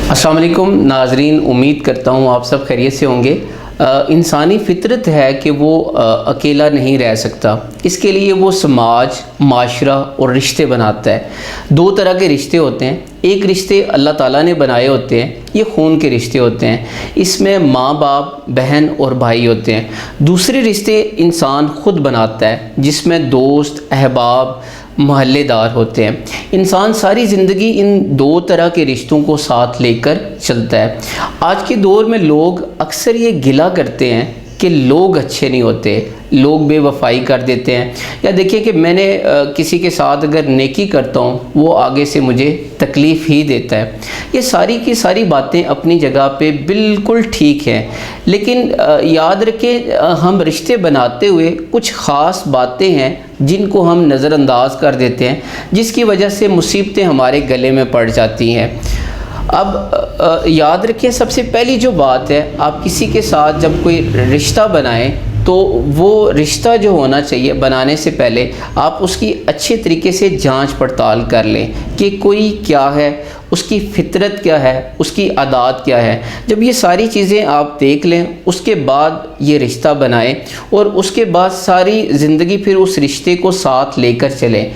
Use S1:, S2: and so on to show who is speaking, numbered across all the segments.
S1: अस्सलाम वालेकुम नाजरीन, उम्मीद करता हूँ आप सब खैरियत से होंगे। इंसानी फितरत है कि वो अकेला नहीं रह सकता। इसके लिए वो समाज, माशरा और रिश्ते बनाता है। दो तरह के रिश्ते होते हैं। एक रिश्ते अल्लाह ताला ने बनाए होते हैं, ये खून के रिश्ते होते हैं। इसमें माँ बाप, बहन और भाई होते हैं। दूसरे रिश्ते इंसान ख़ुद बनाता है, जिसमें दोस्त, अहबाब, महल्लेदार होते हैं। इंसान सारी ज़िंदगी इन दो तरह के रिश्तों को साथ लेकर चलता है। आज के दौर में लोग अक्सर ये गिला करते हैं कि लोग अच्छे नहीं होते, लोग बेवफाई कर देते हैं, या देखिए कि मैंने किसी के साथ अगर नेकी करता हूँ वो आगे से मुझे तकलीफ़ ही देता है। ये सारी की सारी बातें अपनी जगह पे बिल्कुल ठीक हैं, लेकिन याद रखें हम रिश्ते बनाते हुए कुछ ख़ास बातें हैं जिनको हम नज़रअंदाज कर देते हैं, जिसकी वजह से मुसीबतें हमारे गले में पड़ जाती हैं। अब याद रखें, सबसे पहली जो बात है, आप किसी के साथ जब कोई रिश्ता बनाएं तो वो रिश्ता जो होना चाहिए, बनाने से पहले आप उसकी अच्छे तरीके से जांच पड़ताल कर लें कि कोई क्या है, उसकी फितरत क्या है, उसकी आदत क्या है। जब ये सारी चीज़ें आप देख लें, उसके बाद ये रिश्ता बनाएं और उसके बाद सारी ज़िंदगी फिर उस रिश्ते को साथ लेकर चलें।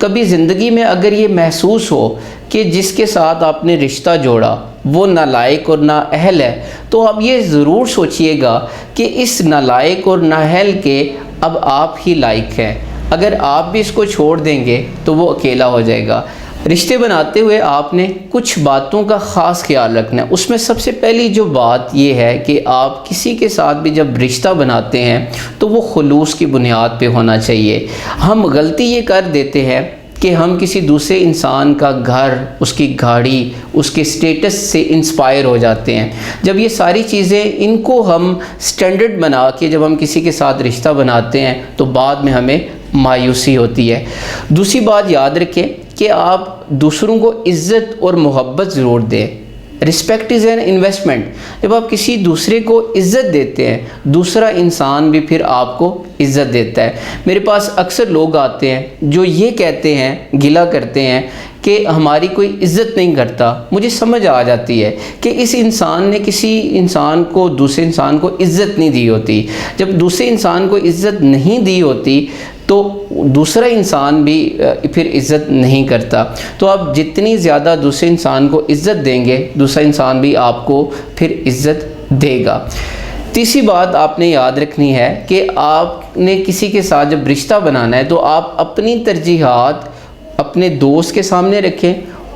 S1: कभी ज़िंदगी में अगर ये महसूस हो कि जिसके साथ आपने रिश्ता जोड़ा वो नालायक और नाअहल है, तो आप ये ज़रूर सोचिएगा कि इस नालायक और नाअहल के अब आप ही लायक हैं। अगर आप भी इसको छोड़ देंगे तो वो अकेला हो जाएगा। रिश्ते बनाते हुए आपने कुछ बातों का ख़ास ख्याल रखना है। उसमें सबसे पहली जो बात ये है कि आप किसी के साथ भी जब रिश्ता बनाते हैं तो वो खुलूस की बुनियाद पे होना चाहिए। हम गलती ये कर देते हैं कि हम किसी दूसरे इंसान का घर, उसकी गाड़ी, उसके स्टेटस से इंस्पायर हो जाते हैं। जब ये सारी चीज़ें, इनको हम स्टैंडर्ड बना के जब हम किसी के साथ रिश्ता बनाते हैं तो बाद में हमें मायूसी होती है। दूसरी बात याद रखें कि आप दूसरों को इज़्ज़त और मोहब्बत ज़रूर दें। Respect is an investment. जब आप किसी दूसरे को इज़्ज़त देते हैं, दूसरा इंसान भी फिर आपको इज़्ज़त देता है। मेरे पास अक्सर लोग आते हैं जो ये कहते हैं, गिला करते हैं कि हमारी कोई इज़्ज़त नहीं करता। मुझे समझ आ जाती है कि इस इंसान ने किसी इंसान को, दूसरे इंसान को इज़्ज़त नहीं दी होती। जब दूसरे इंसान को इज़्ज़त नहीं दी होती तो दूसरा इंसान भी फिर इज़्ज़त नहीं करता। तो आप जितनी ज़्यादा दूसरे इंसान को इज़्ज़त देंगे, दूसरा इंसान भी आपको फिर इज़्ज़त देगा। तीसरी बात आपने याद रखनी है कि आपने किसी के साथ जब रिश्ता बनाना है तो आप अपनी तरजीहात अपने दोस्त के सामने रखें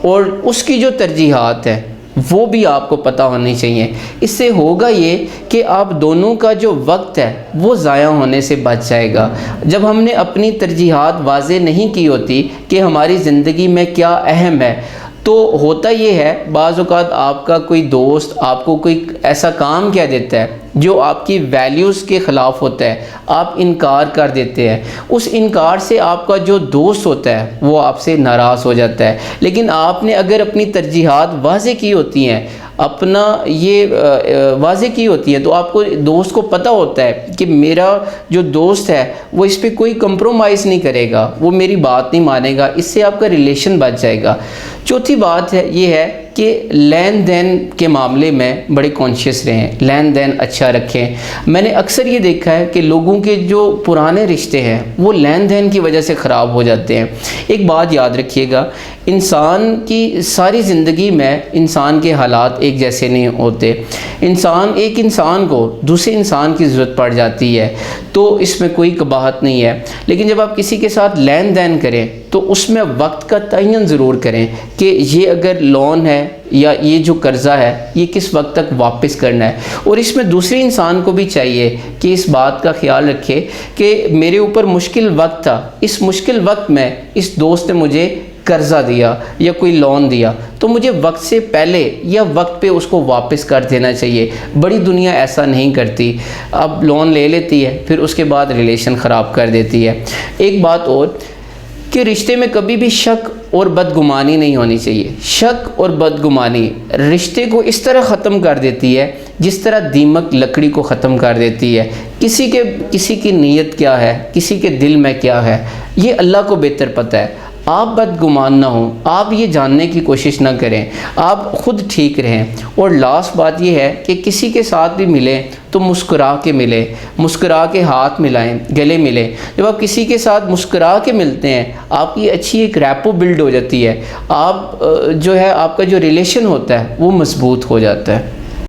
S1: और उसकी जो तरजीहात है वो भी आपको पता होनी चाहिए। इससे होगा ये कि आप दोनों का जो वक्त है वो ज़ाया होने से बच जाएगा। जब हमने अपनी तरजीहात वाज़े नहीं की होती कि हमारी ज़िंदगी में क्या अहम है, तो होता ये है बाज़ औक़ात आपका कोई दोस्त आपको कोई ऐसा काम कह देता है जो आपकी वैल्यूज़ के ख़िलाफ़ होता है, आप इनकार कर देते हैं। उस इनकार से आपका जो दोस्त होता है वो आपसे नाराज़ हो जाता है। लेकिन आपने अगर अपनी तरजीहात वाज़े की होती हैं, अपना ये वाज़े की होती है, तो आपको दोस्त को पता होता है कि मेरा जो दोस्त है वो इस पर कोई कंप्रोमाइज़ नहीं करेगा, वो मेरी बात नहीं मानेगा। इससे आपका रिलेशन बच जाएगा। चौथी बात है ये है कि लेन देन के मामले में बड़े कॉन्शियस रहें, लेन देन अच्छा रखें। मैंने अक्सर ये देखा है कि लोगों के जो पुराने रिश्ते हैं वो लेन देन की वजह से ख़राब हो जाते हैं। एक बात याद रखिएगा, इंसान की सारी ज़िंदगी में इंसान के हालात एक जैसे नहीं होते। एक इंसान को दूसरे इंसान की ज़रूरत पड़ जाती है, तो इसमें कोई कबाहत नहीं है। लेकिन जब आप किसी के साथ लेन देन करें तो उसमें वक्त का तयन ज़रूर करें कि ये अगर लोन है या ये जो कर्ज़ा है ये किस वक्त तक वापस करना है। और इसमें दूसरे इंसान को भी चाहिए कि इस बात का ख्याल रखे कि मेरे ऊपर मुश्किल वक्त था, इस मुश्किल वक्त में इस दोस्त ने मुझे कर्ज़ा दिया या कोई लोन दिया, तो मुझे वक्त से पहले या वक्त पे उसको वापस कर देना चाहिए। बड़ी दुनिया ऐसा नहीं करती, अब लोन ले लेती है फिर उसके बाद रिलेशन ख़राब कर देती है। एक बात और कि रिश्ते में कभी भी शक और बदगुमानी नहीं होनी चाहिए। शक और बदगुमानी रिश्ते को इस तरह ख़त्म कर देती है जिस तरह दीमक लकड़ी को ख़त्म कर देती है। किसी की नीयत क्या है, किसी के दिल में क्या है, ये अल्लाह को बेहतर पता है। آپ بدگمان نہ ہوں، آپ یہ جاننے کی کوشش نہ کریں، آپ خود ٹھیک رہیں۔ اور لاسٹ بات یہ ہے کہ کسی کے ساتھ بھی ملیں تو مسکرا کے ملیں، مسکرا کے ہاتھ ملائیں، گلے ملیں۔ جب آپ کسی کے ساتھ مسکرا کے ملتے ہیں آپ کی اچھی ایک ریپو بلڈ ہو جاتی ہے، آپ جو ہے آپ کا جو ریلیشن ہوتا ہے وہ مضبوط ہو جاتا ہے۔